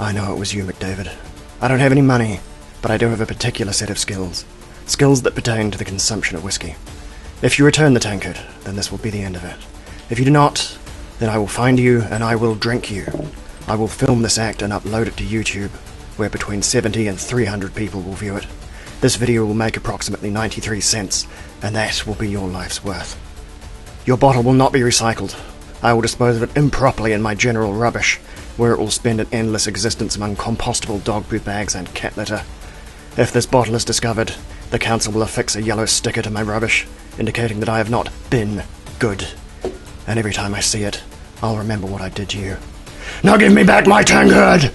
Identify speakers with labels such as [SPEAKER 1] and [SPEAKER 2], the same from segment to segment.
[SPEAKER 1] I know it was you, McDavid. I don't have any money, but I do have a particular set of skills. Skills that pertain to the consumption of whiskey. If you return the tankard, then this will be the end of it. If you do not, then I will find you and I will drink you. I will film this act and upload it to YouTube, where between 70 and 300 people will view it. This video will make approximately 93 cents, and that will be your life's worth. Your bottle will not be recycled. I will dispose of it improperly in my general rubbish, where it will spend an endless existence among compostable dog poo bags and cat litter. If this bottle is discovered, the council will affix a yellow sticker to my rubbish, indicating that I have not been good. And every time I see it, I'll remember what I did to you. Now give me back my tankard!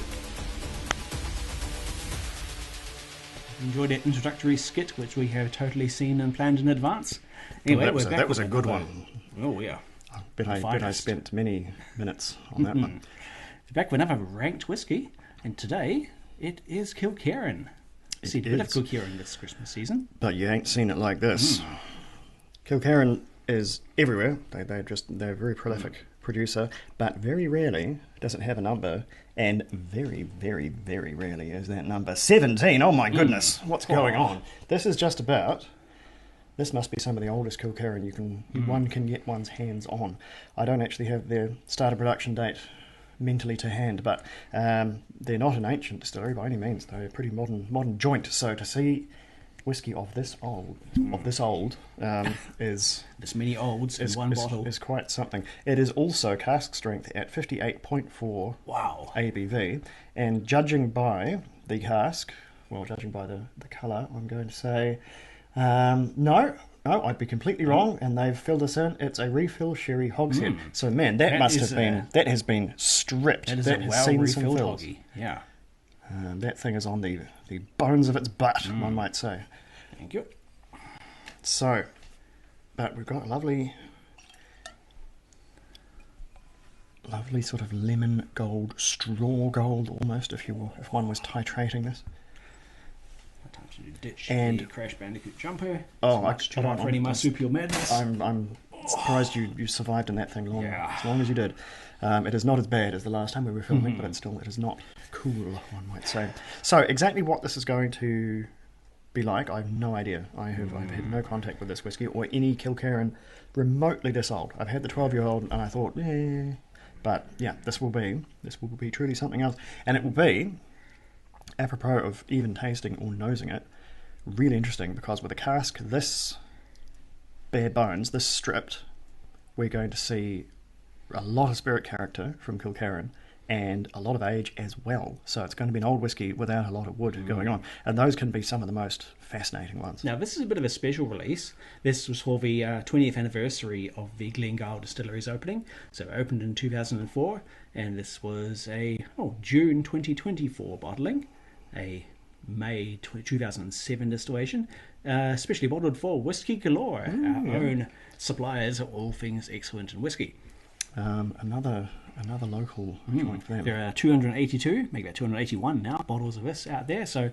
[SPEAKER 2] Enjoyed that introductory skit, which we have totally seen and planned in advance. Anyway,
[SPEAKER 1] that was a good one.
[SPEAKER 2] Oh, yeah.
[SPEAKER 1] I bet I spent many minutes on that one.
[SPEAKER 2] Back with another ranked whiskey, and today it is Kilkerran. Seen a bit of Kilkerran this Christmas season.
[SPEAKER 1] But you ain't seen it like this. Kilkerran is everywhere. They're a very prolific producer, but very rarely does it have a number, and very, very, very rarely is that number 17. Oh my goodness, what's going on? This is just about... This must be some of the oldest Kilkerran one can get one's hands on. I don't actually have their start of production date mentally to hand, but they're not an ancient distillery by any means. They're a pretty modern joint. So to see whiskey of this old is
[SPEAKER 2] this many olds in one bottle
[SPEAKER 1] is quite something. It is also cask strength at 58.4 ABV, and judging by the cask, judging by the colour, I'm going to say no, I'd be completely wrong, and they've filled us in. It's a refill sherry hogshead. So man, that has been stripped.
[SPEAKER 2] That is
[SPEAKER 1] that
[SPEAKER 2] a
[SPEAKER 1] has seen some
[SPEAKER 2] well-refilled
[SPEAKER 1] fills.
[SPEAKER 2] hoggy. Yeah.
[SPEAKER 1] That thing is on the bones of its butt, one might say.
[SPEAKER 2] Thank you.
[SPEAKER 1] So, but we've got a lovely sort of lemon gold, straw gold almost, if one was titrating this.
[SPEAKER 2] Time to ditch
[SPEAKER 1] and
[SPEAKER 2] the Crash Bandicoot jumper.
[SPEAKER 1] For
[SPEAKER 2] any marsupial madness.
[SPEAKER 1] I'm surprised you survived in that thing as long as you did. It is not as bad as the last time we were filming, but it is not cool, one might say. So exactly what this is going to be like, I have no idea. I've had no contact with this whiskey or any Kilkerran remotely this old. I've had the 12-year-old, and I thought, but yeah, this will be truly something else, and it will be, apropos of even tasting or nosing it, really interesting, because with a cask this bare bones, this stripped, we're going to see a lot of spirit character from Kilkerran and a lot of age as well. So it's going to be an old whiskey without a lot of wood going on, and those can be some of the most fascinating ones.
[SPEAKER 2] Now this is a bit of a special release. This was for the 20th anniversary of the Glengyle Distillery's opening. So it opened in 2004, and this was a June 2024 bottling, a May 2007 distillation, specially bottled for Whiskey Galore, our own suppliers of all things excellent in whiskey. Another local joint for them. There are 282, maybe about 281 now, bottles of this out there. So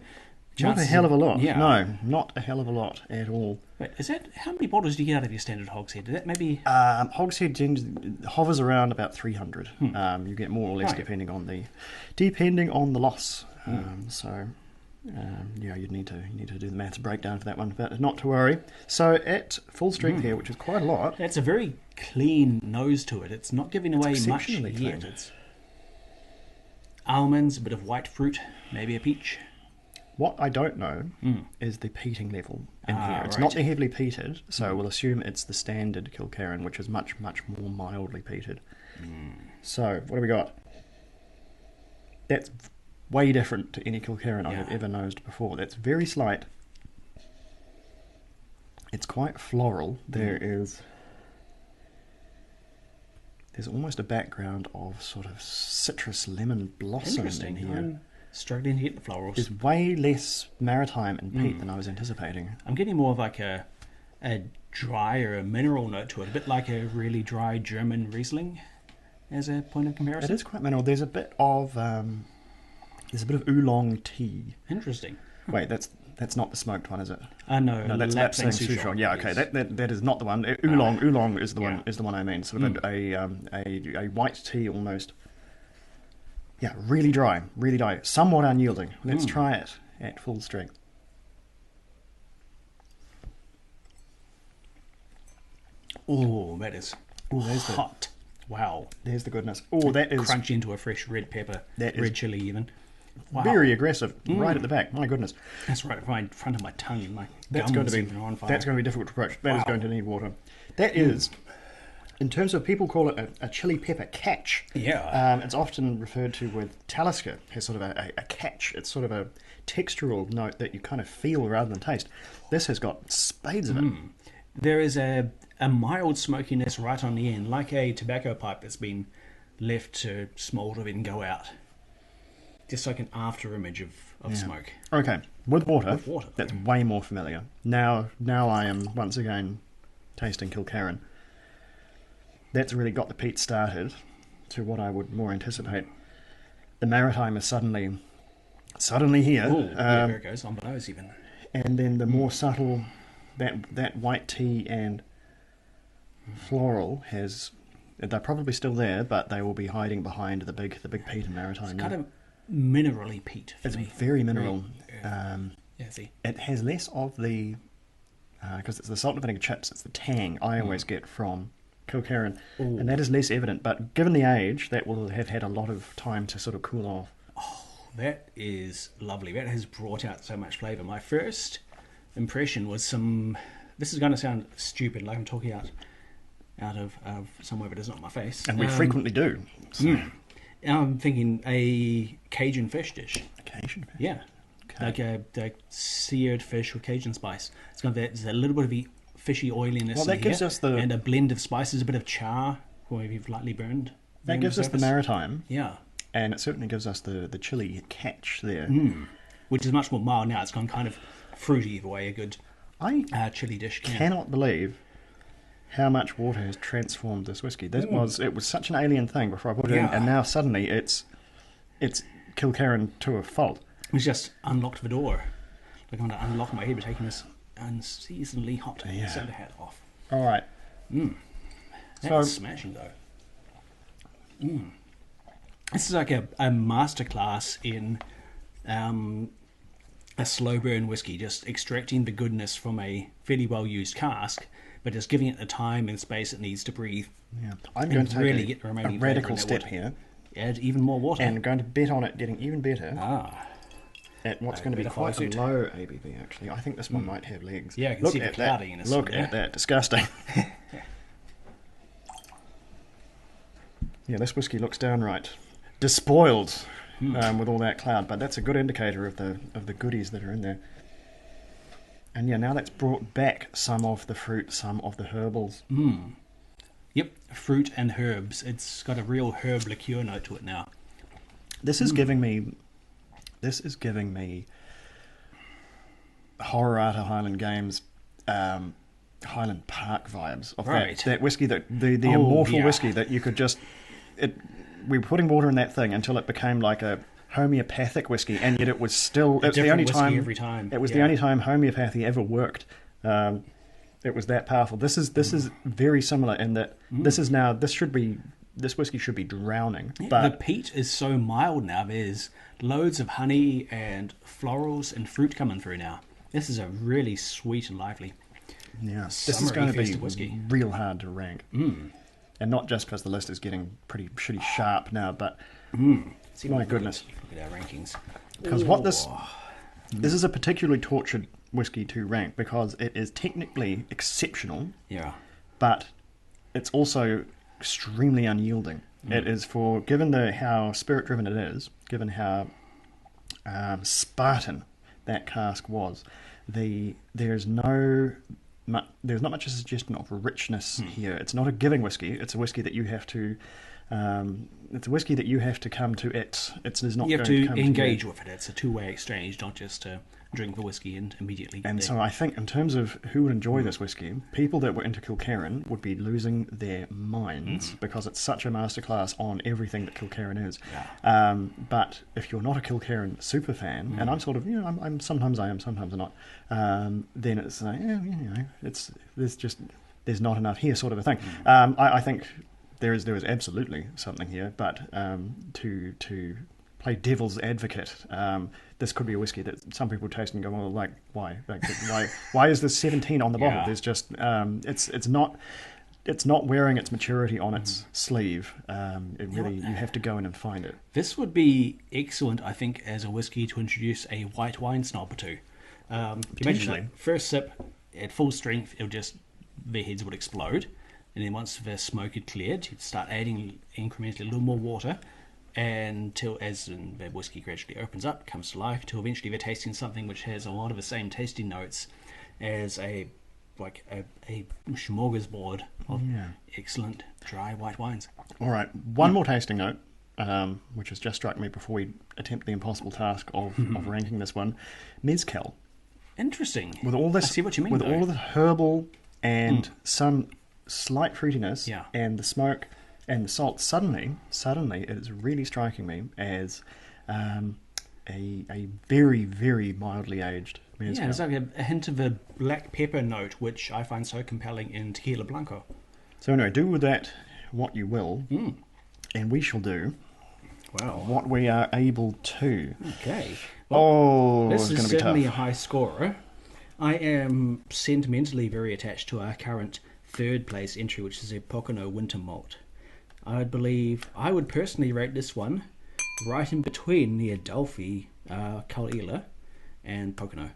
[SPEAKER 1] not a hell of a lot.
[SPEAKER 2] Yeah.
[SPEAKER 1] No, not a hell of a lot at all.
[SPEAKER 2] Wait, how many bottles do you get out of your standard hogshead? Is that maybe...
[SPEAKER 1] Hogshead hovers around about 300. You get more or less depending on the loss. You'd need to do the maths breakdown for that one, but not to worry. So at full strength here, which is quite a lot.
[SPEAKER 2] It's a very clean nose to it. It's not giving away much yet. It's almonds, a bit of white fruit, maybe a peach.
[SPEAKER 1] What I don't know is the peating level in here. It's not the heavily peated, so we'll assume it's the standard Kilkerran, which is much, much more mildly peated. So what do we got? That's way different to any Kilkerran I have ever nosed before. That's very slight. It's quite floral. There's almost a background of sort of citrus lemon blossom in here.
[SPEAKER 2] I'm struggling to get the florals.
[SPEAKER 1] There's way less maritime and peat than I was anticipating.
[SPEAKER 2] I'm getting more of like a dry or a mineral note to it, a bit like a really dry German Riesling as a point of comparison.
[SPEAKER 1] It is quite mineral. There's a bit of oolong tea.
[SPEAKER 2] Interesting.
[SPEAKER 1] Wait, that's not the smoked one, is it?
[SPEAKER 2] No,
[SPEAKER 1] that's Lapsang Souchong. Yeah, okay, that is not the one. Oolong is the one I mean. Sort of a white tea almost. Yeah, really dry, somewhat unyielding. Let's try it at full strength.
[SPEAKER 2] Oh, that is
[SPEAKER 1] there's
[SPEAKER 2] hot. Wow.
[SPEAKER 1] There's the goodness. Oh, that is
[SPEAKER 2] Crunchy into a fresh red pepper.
[SPEAKER 1] That
[SPEAKER 2] red
[SPEAKER 1] is
[SPEAKER 2] chili even. Wow.
[SPEAKER 1] very aggressive, right at the back. My goodness.
[SPEAKER 2] That's right in front of my tongue and my
[SPEAKER 1] That's
[SPEAKER 2] gums
[SPEAKER 1] going to be
[SPEAKER 2] even are on fire.
[SPEAKER 1] That's going to be difficult to approach. That is going to need water. That is, in terms of people call it a chili pepper catch.
[SPEAKER 2] Yeah.
[SPEAKER 1] It's often referred to with Talisker as sort of a catch. It's sort of a textural note that you kind of feel rather than taste. This has got spades of it.
[SPEAKER 2] There is a mild smokiness right on the end, like a tobacco pipe that's been left to smoulder and go out. Just like an after image of smoke.
[SPEAKER 1] Okay, with water,
[SPEAKER 2] water.
[SPEAKER 1] That's way more familiar. Now I am once again tasting Kilkerran. That's really got the peat started to what I would more anticipate. The Maritime is suddenly here.
[SPEAKER 2] Oh, there it goes, on below even.
[SPEAKER 1] And then the more subtle, that white tea and floral has. They're probably still there, but they will be hiding behind the big peat and Maritime.
[SPEAKER 2] It's kind of minerally peat for
[SPEAKER 1] It's
[SPEAKER 2] me.
[SPEAKER 1] very mineral.
[SPEAKER 2] See.
[SPEAKER 1] It has less of the because it's the salt and vinegar chips. It's the tang I always get from Kilkerran, and that is less evident. But given the age, that will have had a lot of time to sort of cool off.
[SPEAKER 2] That is lovely. That has brought out so much flavour. My first impression was some. This is going to sound stupid, like I'm talking out of somewhere, but it's not my face.
[SPEAKER 1] And we frequently do. So.
[SPEAKER 2] I'm thinking a Cajun fish dish.
[SPEAKER 1] Cajun fish?
[SPEAKER 2] Yeah.
[SPEAKER 1] Okay.
[SPEAKER 2] Like a seared fish with Cajun spice. It's got there's a little bit of the fishy oiliness
[SPEAKER 1] Well, that gives us the...
[SPEAKER 2] and a blend of spices, a bit of char, or maybe you've lightly burned.
[SPEAKER 1] That gives us the Maritime.
[SPEAKER 2] Yeah.
[SPEAKER 1] And it certainly gives us the chili catch there.
[SPEAKER 2] Which is much more mild now. It's gone kind of fruity the way a good chili dish can.
[SPEAKER 1] Cannot believe how much water has transformed this whiskey. It was such an alien thing before I put it in, and now suddenly it's Kilkerran to a fault.
[SPEAKER 2] It's just unlocked the door. Like I'm going to unlock my head by taking this unseasonably hot soda hat off.
[SPEAKER 1] All right.
[SPEAKER 2] That's smashing though. This is like a masterclass in a slow burn whiskey, just extracting the goodness from a fairly well used cask, but just giving it the time and space it needs to breathe.
[SPEAKER 1] Yeah, I'm going to
[SPEAKER 2] really
[SPEAKER 1] take
[SPEAKER 2] get the remaining
[SPEAKER 1] a
[SPEAKER 2] flavour
[SPEAKER 1] radical
[SPEAKER 2] in that
[SPEAKER 1] step
[SPEAKER 2] water.
[SPEAKER 1] here,
[SPEAKER 2] Add even more water,
[SPEAKER 1] and going to bet on it getting even better at what's going to be
[SPEAKER 2] better
[SPEAKER 1] quite a
[SPEAKER 2] follow suit.
[SPEAKER 1] low ABV. Actually, I think this one might have legs.
[SPEAKER 2] Yeah, I can
[SPEAKER 1] Look
[SPEAKER 2] see the
[SPEAKER 1] at that.
[SPEAKER 2] cloudiness.
[SPEAKER 1] Look at that, disgusting. Yeah, this whiskey looks downright despoiled with all that cloud, but that's a good indicator of the goodies that are in there. And yeah, now that's brought back some of the fruit, some of the herbals.
[SPEAKER 2] Yep, fruit and herbs. It's got a real herb liqueur note to it now.
[SPEAKER 1] This is giving me Horrorata Highland Games Highland Park vibes of that whiskey, that the immortal whiskey that you could just we were putting water in that thing until it became like a homeopathic whiskey, and yet it was still the only time
[SPEAKER 2] every time.
[SPEAKER 1] It was the only time homeopathy ever worked. It was that powerful. This is very similar in that this whiskey should be drowning.
[SPEAKER 2] Yeah,
[SPEAKER 1] but
[SPEAKER 2] the peat is so mild now. There's loads of honey and florals and fruit coming through now. This is a really sweet and lively.
[SPEAKER 1] Yeah, this is going to be
[SPEAKER 2] whiskey.
[SPEAKER 1] Real hard to rank. And not just because the list is getting pretty sharp now, but my goodness.
[SPEAKER 2] Look at our rankings.
[SPEAKER 1] Because this is a particularly tortured whiskey to rank because it is technically exceptional.
[SPEAKER 2] Yeah.
[SPEAKER 1] But it's also extremely unyielding. It is given how spirit driven it is, given how Spartan that cask was, there's not much a suggestion of richness here. It's not a giving whiskey. It's a whiskey that you have to. It's a whiskey that you have to come to it. It's not.
[SPEAKER 2] You have
[SPEAKER 1] going
[SPEAKER 2] to
[SPEAKER 1] come
[SPEAKER 2] engage
[SPEAKER 1] to
[SPEAKER 2] with it. It's a two-way exchange, not just to drink the whiskey and immediately.
[SPEAKER 1] And so I think in terms of who would enjoy this whiskey, people that were into Kilkerran would be losing their minds because it's such a masterclass on everything that Kilkerran is.
[SPEAKER 2] Yeah.
[SPEAKER 1] But if you're not a Kilkerran super fan, and I'm sort of, I'm sometimes I am, sometimes I'm not, then it's like, there's not enough here, sort of a thing. I think there is absolutely something here, but to play devil's advocate, this could be a whiskey that some people taste and go, well, like, why? Like, why is there 17 on the bottle?
[SPEAKER 2] Yeah.
[SPEAKER 1] There's just it's not wearing its maturity on its sleeve. It really, you have to go in and find it.
[SPEAKER 2] This would be excellent, I think, as a whiskey to introduce a white wine snob to.
[SPEAKER 1] Potentially.
[SPEAKER 2] Imagine that first sip at full strength, their heads would explode, and then once the smoke had cleared, you'd start adding incrementally a little more water, until as the whiskey gradually opens up, comes to life, till eventually they're tasting something which has a lot of the same tasting notes as a smorgasbord of excellent dry white wines.
[SPEAKER 1] All right, one more tasting note, which has just struck me before we attempt the impossible task of ranking this one. Mezcal.
[SPEAKER 2] Interesting.
[SPEAKER 1] With all this,
[SPEAKER 2] I see what you mean.
[SPEAKER 1] With all of the herbal and some slight fruitiness, and the smoke and the salt, suddenly it is really striking me as a very, very mildly aged mezcal.
[SPEAKER 2] Yeah, there's like a hint of a black pepper note, which I find so compelling in Tequila Blanco.
[SPEAKER 1] So anyway, do with that what you will, and we shall do what we are able to.
[SPEAKER 2] Okay. Well, this is certainly
[SPEAKER 1] tough.
[SPEAKER 2] a high scorer. I am sentimentally very attached to our current third place entry, which is a Pocono Winter Malt. I would personally rate this one right in between the Adelphi Kalila and Pocono.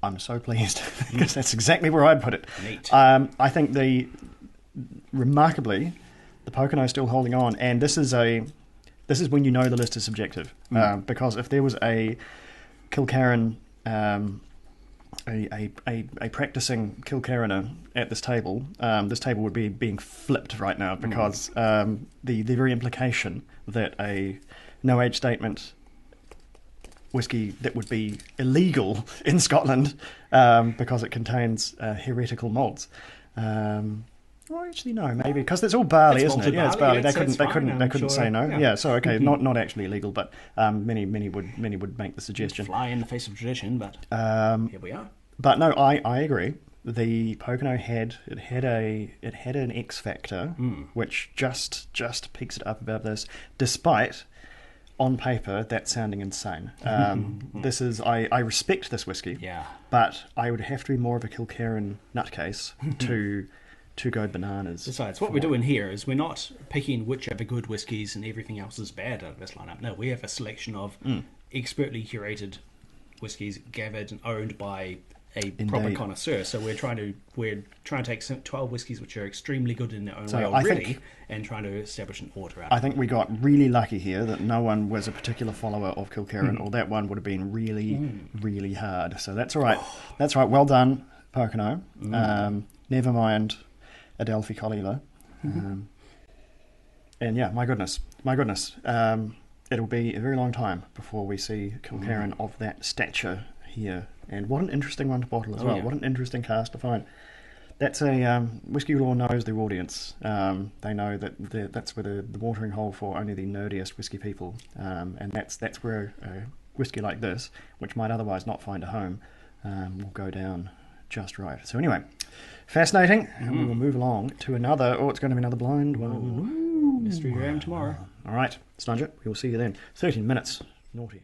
[SPEAKER 1] I'm so pleased because that's exactly where I'd put it.
[SPEAKER 2] Neat.
[SPEAKER 1] I think remarkably, the Pocono is still holding on, and this is when you know the list is subjective. Because if there was a Kilkerran, a practicing Kilkerraner at this table would be being flipped right now because the very implication that a no age statement whiskey that would be illegal in Scotland because it contains heretical malts. Well, actually, no, maybe because it's all barley, isn't it? Yeah, it's barley. They couldn't say no. Yeah, so okay, not actually illegal, but many would make the suggestion.
[SPEAKER 2] Fly in the face of tradition, but here we are.
[SPEAKER 1] But no, I agree. The Pocono had an X factor, which just picks it up above this, despite on paper that sounding insane. This is I respect this whiskey, but I would have to be more of a Kilkerran nutcase to go bananas.
[SPEAKER 2] Besides, what we're doing here is we're not picking which are the good whiskies and everything else is bad out of this lineup. No, we have a selection of expertly curated whiskies gathered and owned by a proper connoisseur. So we're trying to take 12 whiskies which are extremely good in their own way already and trying to establish an order out.
[SPEAKER 1] I think we got really lucky here that no one was a particular follower of Kilkerran, or that one would have been really, really hard. So that's all right. That's right. Well done, Pocono. Never mind Adelphi Kalila. And yeah, my goodness. It'll be a very long time before we see Kilkerran of that stature here. And what an interesting one to bottle as well. Yeah. What an interesting cast to find. That's a Whiskey Law knows their audience. They know that that's where the watering hole for only the nerdiest whiskey people. And that's where a whiskey like this, which might otherwise not find a home, will go down just right. So anyway, fascinating. And we will move along to another. Oh, it's going to be another blind one.
[SPEAKER 2] Mystery Ram tomorrow.
[SPEAKER 1] All right, Snudger. We will see you then. 13 minutes. Naughty.